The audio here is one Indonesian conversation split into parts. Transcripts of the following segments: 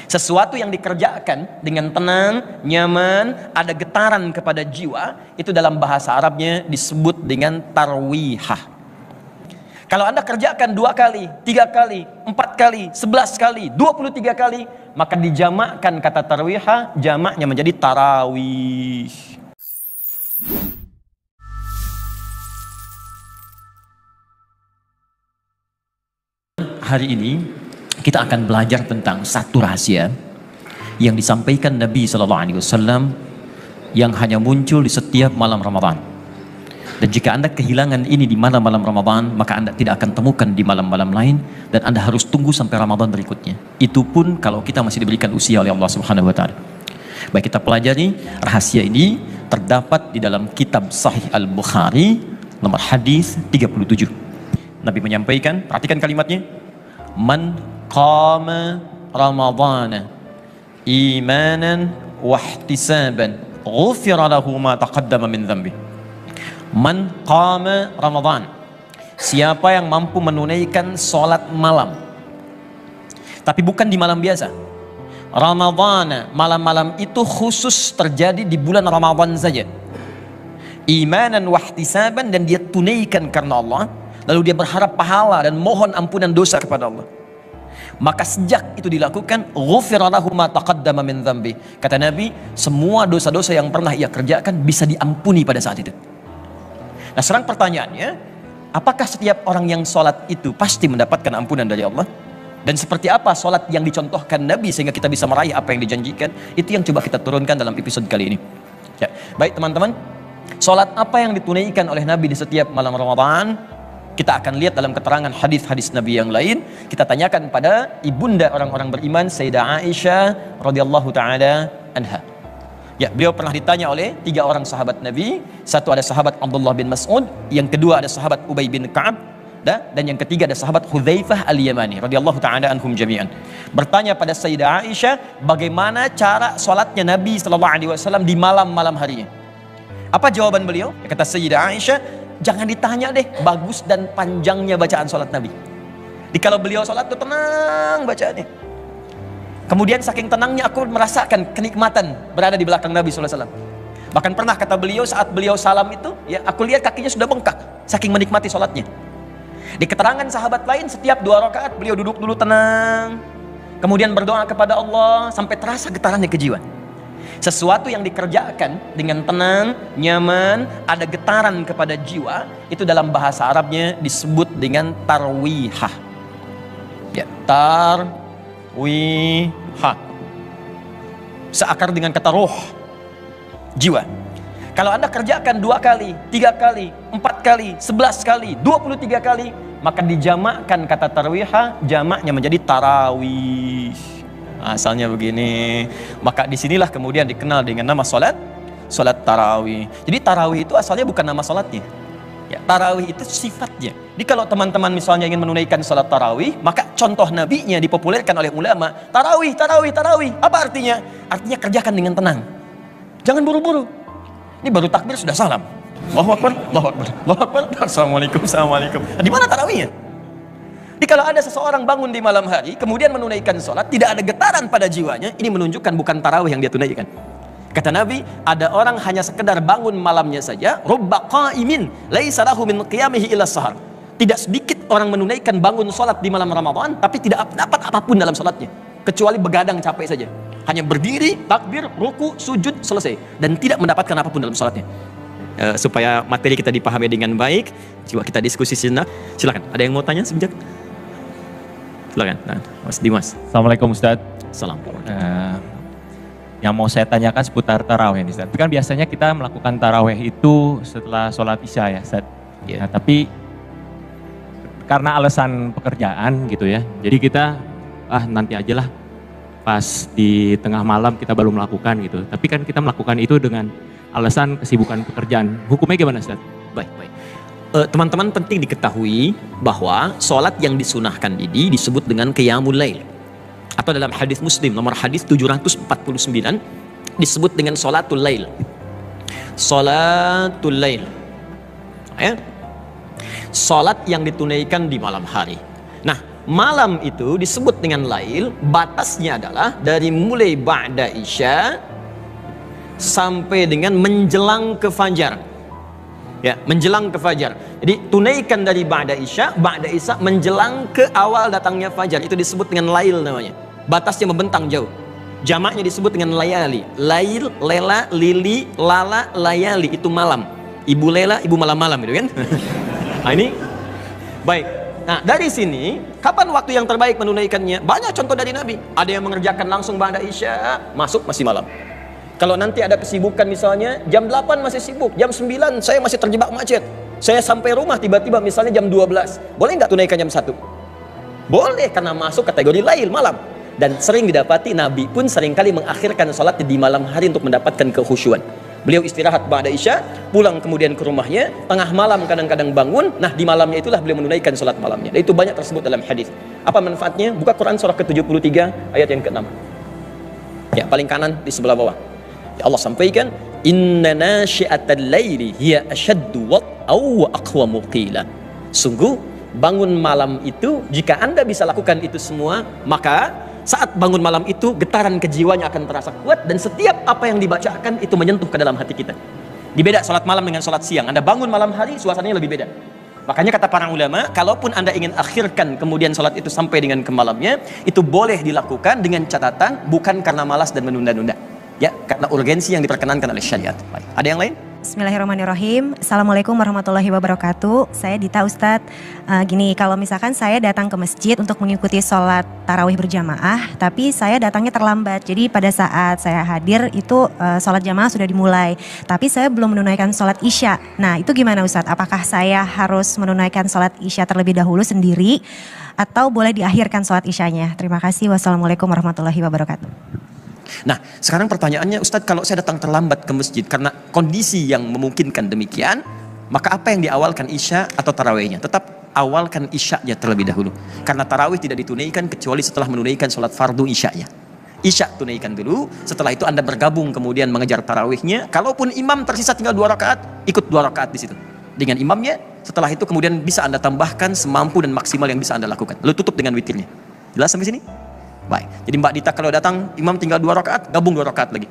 Sesuatu yang dikerjakan dengan tenang, nyaman, ada getaran kepada jiwa, itu dalam bahasa Arabnya disebut dengan tarwihah. Kalau Anda kerjakan 2 kali, 3 kali, 4 kali, 11 kali, 23 kali, maka dijamakkan kata tarwihah, jamaknya menjadi tarawih. Hari ini kita akan belajar tentang satu rahasia yang disampaikan Nabi SAW yang hanya muncul di setiap malam Ramadan. Dan jika Anda kehilangan ini di malam-malam Ramadan, maka Anda tidak akan temukan di malam-malam lain, dan Anda harus tunggu sampai Ramadan berikutnya. Itu pun kalau kita masih diberikan usia oleh Allah Subhanahu wa taala. Baik, kita pelajari rahasia ini terdapat di dalam kitab Sahih Al-Bukhari nomor hadis 37. Nabi menyampaikan, perhatikan kalimatnya, man qama ramadhana imanan wahtisaban ghufira lahu ma taqaddama min dhanbi. Man qama ramadhan, siapa yang mampu menunaikan sholat malam, tapi bukan di malam biasa. Ramadhan, malam-malam itu khusus terjadi di bulan Ramadan saja. Imanan wahtisaban, dan dia tunaikan karena Allah, lalu dia berharap pahala dan mohon ampunan dosa kepada Allah. Maka sejak itu dilakukan, ghufira lahu ma taqaddama min dhanbi. Kata Nabi, semua dosa-dosa yang pernah ia kerjakan bisa diampuni pada saat itu. Nah, sekarang pertanyaannya, apakah setiap orang yang sholat itu pasti mendapatkan ampunan dari Allah? Dan seperti apa sholat yang dicontohkan Nabi sehingga kita bisa meraih apa yang dijanjikan? Itu yang coba kita turunkan dalam episode kali ini. Ya, baik teman-teman, sholat apa yang ditunaikan oleh Nabi di setiap malam Ramadan? Kita akan lihat dalam keterangan hadis-hadis Nabi yang lain. Kita tanyakan pada ibunda orang-orang beriman, Sayyidah Aisyah radhiyallahu taala anha. Ya, beliau pernah ditanya oleh 3 orang sahabat Nabi. Satu ada sahabat Abdullah bin Mas'ud, yang kedua ada sahabat Ubay bin Ka'ab, dan yang ketiga ada sahabat Hudzaifah al-Yamani radhiyallahu taala anhum jami'an. Bertanya pada Sayyidah Aisyah, bagaimana cara salatnya Nabi sallallahu alaihi wasallam di malam-malam harinya? Apa jawaban beliau? Kata Sayyidah Aisyah, jangan ditanya deh bagus dan panjangnya bacaan salat Nabi. Jadi kalau beliau salat itu tenang bacaannya. Kemudian saking tenangnya aku merasakan kenikmatan berada di belakang Nabi SAW. Bahkan pernah kata beliau saat beliau salam itu, ya aku lihat kakinya sudah bengkak saking menikmati sholatnya. Di keterangan sahabat lain, setiap 2 rakaat beliau duduk dulu tenang, kemudian berdoa kepada Allah sampai terasa getarannya ke jiwa. Sesuatu yang dikerjakan dengan tenang, nyaman, ada getaran kepada jiwa, itu dalam bahasa Arabnya disebut dengan tarwihah. Ya, tarwihah, seakar dengan kata roh, jiwa. Kalau Anda kerjakan 2 kali, 3 kali, 4 kali, 11 kali, 23 kali, maka dijamakkan kata tarwihah, jamaknya menjadi tarawih. Asalnya begini. Maka disinilah kemudian dikenal dengan nama salat tarawih. Jadi tarawih itu asalnya bukan nama salatnya. Ya, tarawih itu sifatnya. Jadi kalau teman-teman misalnya ingin menunaikan salat tarawih, maka contoh nabinya dipopulerkan oleh ulama, tarawih. Apa artinya? Artinya kerjakan dengan tenang. Jangan buru-buru. Ini baru takbir sudah salam. Allahu Akbar, Allahu Akbar, Allahu Akbar, Assalamualaikum. Di mana tarawihnya? Jadi kalau ada seseorang bangun di malam hari, kemudian menunaikan salat, tidak ada getaran pada jiwanya, ini menunjukkan bukan tarawih yang dia tunaikan. Kata Nabi, ada orang hanya sekedar bangun malamnya saja, rubba qa'imin laisa lahu min qiyamihi illa sahar. Tidak sedikit orang menunaikan bangun salat di malam Ramadan, tapi tidak dapat apapun dalam salatnya, kecuali begadang capek saja. Hanya berdiri, takbir, ruku, sujud, selesai, dan tidak mendapatkan apapun dalam salatnya. Supaya materi kita dipahami dengan baik, coba kita diskusi sejenak. Silakan, ada yang mau tanya sebentar? Silakan, Mas Dimas. Assalamualaikum Ustaz. Salam. Yang mau saya tanyakan seputar tarawih nih Ustaz. Itu kan biasanya kita melakukan tarawih itu setelah sholat isya ya Ustaz. Yeah. Nah, tapi karena alasan pekerjaan gitu ya, jadi kita nanti aja lah, pas di tengah malam kita baru melakukan gitu. Tapi kan kita melakukan itu dengan alasan kesibukan pekerjaan. Hukumnya gimana Ustaz? Baik. Teman-teman penting diketahui bahwa sholat yang disunahkan ini disebut dengan qiyamul lail, atau dalam hadis Muslim nomor hadis 749 disebut dengan sholatul lail. Sholatul lail, ya, sholat yang ditunaikan di malam hari. Nah, malam itu disebut dengan lail, batasnya adalah dari mulai ba'da isya sampai dengan menjelang ke fajar. Ya, menjelang ke fajar. Jadi tunaikan dari ba'da isya menjelang ke awal datangnya fajar. Itu disebut dengan lail namanya. Batasnya membentang jauh. Jamaknya disebut dengan layali. Lail, lela, lili, lala, layali, itu malam. Ibu lela, ibu malam-malam itu kan. Nah ini baik. Nah dari sini kapan waktu yang terbaik menunaikannya? Banyak contoh dari Nabi. Ada yang mengerjakan langsung ba'da isya, masuk masih malam. Kalau nanti ada kesibukan misalnya jam 8 masih sibuk, jam 9 saya masih terjebak macet, saya sampai rumah tiba-tiba misalnya jam 12, boleh nggak tunaikan jam 1? Boleh, karena masuk kategori lail, malam. Dan sering didapati Nabi pun seringkali mengakhirkan sholat di malam hari untuk mendapatkan kekhusyuan. Beliau istirahat ba'da isya, pulang kemudian ke rumahnya, tengah malam kadang-kadang bangun, nah di malamnya itulah beliau menunaikan sholat malamnya. Dan itu banyak tersebut dalam hadis. Apa manfaatnya? Buka Quran surah ke-73 ayat yang ke-6. Ya, paling kanan di sebelah bawah. Ya Allah sampaikan, inna nasyi'atal laili hiya ashaddu wat'aw wa aqwamu qila. Sungguh bangun malam itu, jika Anda bisa lakukan itu semua, maka saat bangun malam itu getaran kejiwanya akan terasa kuat, dan setiap apa yang dibacakan itu menyentuh ke dalam hati kita. Dibeda salat malam dengan salat siang. Anda bangun malam hari, suasananya lebih beda. Makanya kata para ulama, kalaupun Anda ingin akhirkan kemudian salat itu sampai dengan ke malamnya, itu boleh dilakukan dengan catatan bukan karena malas dan menunda-nunda. Ya, karena urgensi yang diperkenankan oleh syariat. Baik. Ada yang lain? Bismillahirrahmanirrahim. Assalamualaikum warahmatullahi wabarakatuh. Saya Dita Ustadz. Gini, kalau misalkan saya datang ke masjid untuk mengikuti sholat tarawih berjamaah, tapi saya datangnya terlambat. Jadi pada saat saya hadir itu sholat jamaah sudah dimulai, tapi saya belum menunaikan sholat isya. Nah itu gimana Ustadz? Apakah saya harus menunaikan sholat isya terlebih dahulu sendiri, atau boleh diakhirkan sholat isyanya? Terima kasih. Wassalamualaikum warahmatullahi wabarakatuh. Nah, sekarang pertanyaannya, Ustadz, kalau saya datang terlambat ke masjid karena kondisi yang memungkinkan demikian, maka apa yang diawalkan isya atau tarawihnya? Tetap awalkan isyanya terlebih dahulu. Karena tarawih tidak ditunaikan kecuali setelah menunaikan sholat fardu isyanya. Isya tunaikan dulu, setelah itu Anda bergabung kemudian mengejar tarawihnya. Kalaupun imam tersisa tinggal 2 rakaat, ikut 2 rakaat di situ dengan imamnya. Setelah itu kemudian bisa Anda tambahkan semampu dan maksimal yang bisa Anda lakukan. Lalu tutup dengan witirnya. Jelas sampai sini? Baik, jadi Mbak Dita kalau datang imam tinggal 2 rakaat, gabung 2 rakaat lagi.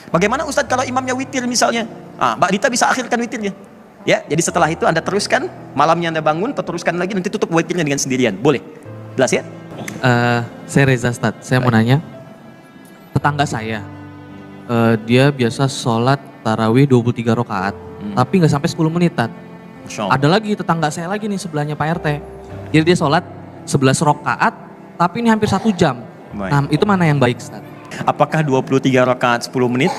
Bagaimana Ustadz kalau imamnya witir misalnya? Mbak Dita bisa akhirkan witirnya. Ya, jadi setelah itu Anda teruskan, malamnya Anda bangun, teruskan lagi, nanti tutup witirnya dengan sendirian. Boleh? Jelas ya? Saya Reza Ustadz, saya mau nanya. Tetangga saya, dia biasa sholat tarawih 23 rakaat, tapi nggak sampai 10 menitan. Ada lagi tetangga saya lagi nih sebelahnya Pak RT. Jadi dia sholat 11 rakaat, tapi ini hampir 1 jam. Nah, itu mana yang baik, Ustaz? Apakah 23 rakaat 10 menit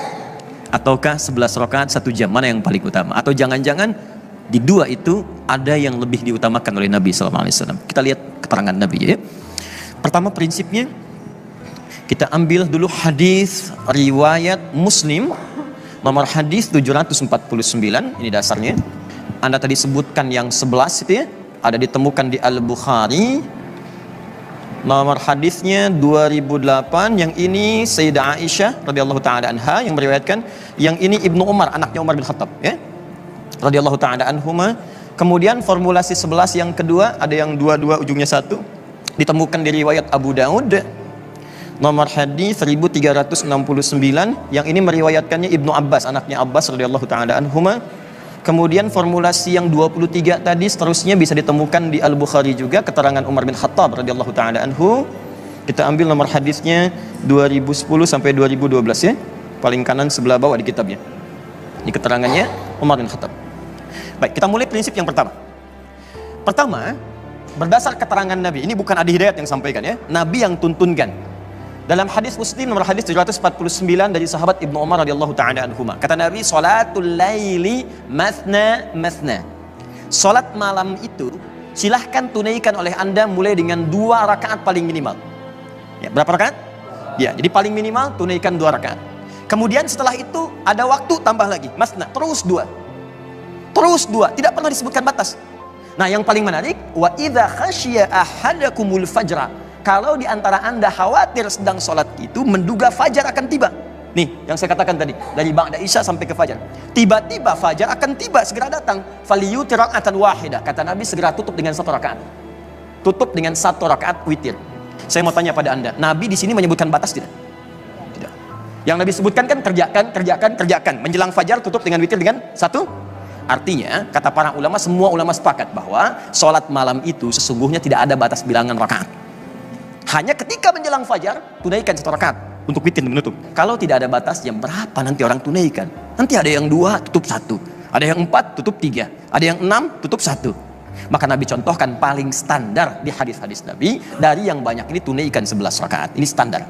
ataukah 11 rakaat 1 jam? Mana yang paling utama? Atau jangan-jangan di dua itu ada yang lebih diutamakan oleh Nabi SAW? Kita lihat keterangan Nabi ya. Pertama prinsipnya, kita ambil dulu hadis riwayat Muslim nomor hadis 749, ini dasarnya. Anda tadi sebutkan yang 11 itu ya, ada ditemukan di Al-Bukhari. Nomor hadisnya 2008, yang ini Sayyidah Aisyah radhiyallahu taala anha yang meriwayatkan, yang ini Ibnu Umar, anaknya Umar bin Khattab ya. Radhiyallahu taala anhuma. Kemudian formulasi 11 yang kedua, ada yang 22 ujungnya 1, ditemukan di riwayat Abu Daud. Nomor hadis 1369, yang ini meriwayatkannya Ibnu Abbas, anaknya Abbas radhiyallahu taala anhuma. Kemudian formulasi yang 23 tadi seterusnya bisa ditemukan di Al-Bukhari juga, keterangan Umar bin Khattab radhiyallahu taala anhu. Kita ambil nomor hadisnya 2010 sampai 2012 ya. Paling kanan sebelah bawah di kitabnya. Ini keterangannya Umar bin Khattab. Baik, kita mulai prinsip yang pertama. Pertama, berdasar keterangan Nabi, ini bukan Adi Hidayat yang sampaikan ya, Nabi yang tuntunkan. Dalam hadis Muslim nomor hadis 749 dari sahabat Ibnu Umar radhiyallahu taala anhuma. Kata Nabi, "Sholatul laili mathna mathna." Salat malam itu silahkan tunaikan oleh Anda mulai dengan 2 rakaat paling minimal. Ya, berapa rakaat? Ya, jadi paling minimal tunaikan 2 rakaat. Kemudian setelah itu ada waktu tambah lagi, mathna, terus 2. Terus 2, tidak pernah disebutkan batas. Nah, yang paling menarik, wa idza khasyiya ahadakumul fajra. Kalau di antara Anda khawatir sedang sholat itu menduga fajar akan tiba. Nih, yang saya katakan tadi, dari ba'da isya sampai ke fajar. Tiba-tiba fajar akan tiba, segera datang. Faliyuti raka'atan wahidah. Kata Nabi, segera tutup dengan 1 rakaat. tutup dengan 1 rakaat witir. Saya mau tanya pada Anda, Nabi di sini menyebutkan batas tidak? Tidak. Yang Nabi sebutkan kan kerjakan. Menjelang fajar tutup dengan witir dengan 1. Artinya, kata para ulama, semua ulama sepakat bahwa sholat malam itu sesungguhnya tidak ada batas bilangan rakaat. Hanya ketika menjelang fajar, tunaikan 1 rakaat untuk witir menutup. Kalau tidak ada batas, yang berapa nanti orang tunaikan? Nanti ada yang 2 tutup 1, ada yang 4 tutup 3, ada yang 6 tutup 1. Maka Nabi contohkan paling standar di hadis-hadis Nabi, dari yang banyak ini tunaikan 11 rakaat. Ini standar.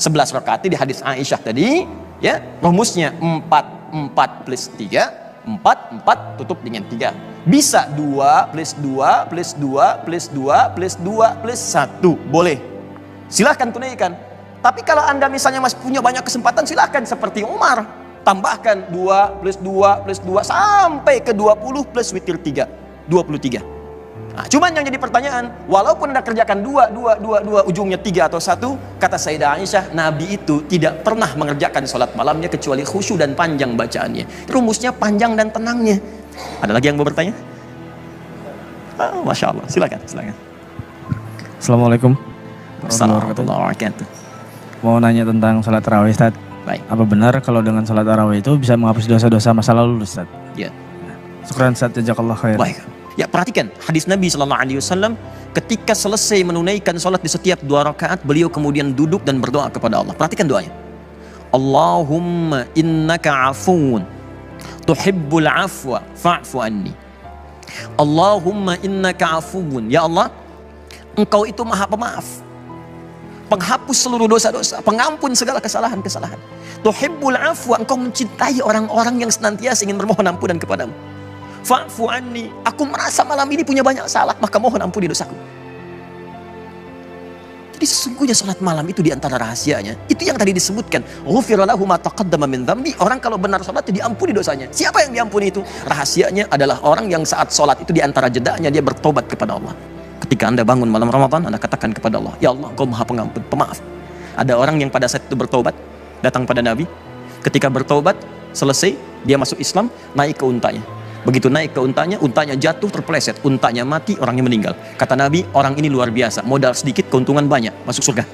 11 rakaat di hadis Aisyah tadi, ya, rumusnya 4 plus 3, 4 tutup dengan 3. Bisa 2 plus 2 plus 2 plus 2 plus 2 plus 1. Boleh. Silahkan tunaikan. Tapi kalau Anda misalnya masih punya banyak kesempatan, silahkan seperti Umar. Tambahkan 2 plus 2 plus 2 sampai ke 20 plus witir 3. 23. Nah, cuman yang jadi pertanyaan, walaupun Anda kerjakan 2, ujungnya 3 atau 1, kata Sayyidah Aisyah, Nabi itu tidak pernah mengerjakan sholat malamnya kecuali khusyuk dan panjang bacaannya. Rumusnya panjang dan tenangnya. Ada lagi yang mau bertanya? Masya Allah, silakan. Assalamualaikum. Warahmatullahi wabarakatuh. Mau nanya tentang sholat tarawih, Ustaz. Baik. Apa benar kalau dengan sholat tarawih itu bisa menghapus dosa-dosa masa lalu, Ustaz? Ya. Syukran, Ustaz. Jazakallah khair. Baik. Ya, perhatikan hadis Nabi SAW ketika selesai menunaikan sholat di setiap 2 rakaat, beliau kemudian duduk dan berdoa kepada Allah. Perhatikan doanya. Allahumma innaka afuun tuhibbul afwa fa'fu anni. Allahumma innaka afuun. Ya Allah, Engkau itu maha pemaaf, penghapus seluruh dosa-dosa, pengampun segala kesalahan-kesalahan. Tuhibbul afwa, Engkau mencintai orang-orang yang senantiasa ingin bermohon ampunan kepadamu. Fa'fu anni, aku merasa malam ini punya banyak salah, maka mohon ampuni dosaku. Jadi sesungguhnya salat malam itu diantara rahasianya, itu yang tadi disebutkan, ghufira lahu ma taqaddama min dzambi. Orang kalau benar salat itu diampuni dosanya. Siapa yang diampuni itu? Rahasianya adalah orang yang saat salat itu diantara jedanya dia bertobat kepada Allah. Ketika Anda bangun malam Ramadan, Anda katakan kepada Allah, ya Allah, Engkau maha pengampun, pemaaf. Ada orang yang pada saat itu bertobat, datang pada Nabi. Ketika bertobat, selesai, dia masuk Islam, naik ke untanya. Begitu naik ke untanya jatuh, terpeleset, untanya mati, orangnya meninggal. Kata Nabi, orang ini luar biasa, modal sedikit, keuntungan banyak, masuk surga.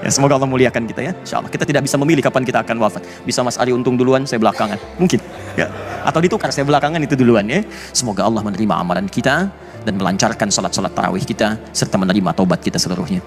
Ya, semoga Allah muliakan kita ya. Insya Allah kita tidak bisa memilih kapan kita akan wafat. Bisa Mas Ari untung duluan, saya belakangan, mungkin. Ya. Atau ditukar, saya belakangan itu duluan ya. Semoga Allah menerima amalan kita dan melancarkan salat-salat tarawih kita serta menerima taubat kita seluruhnya.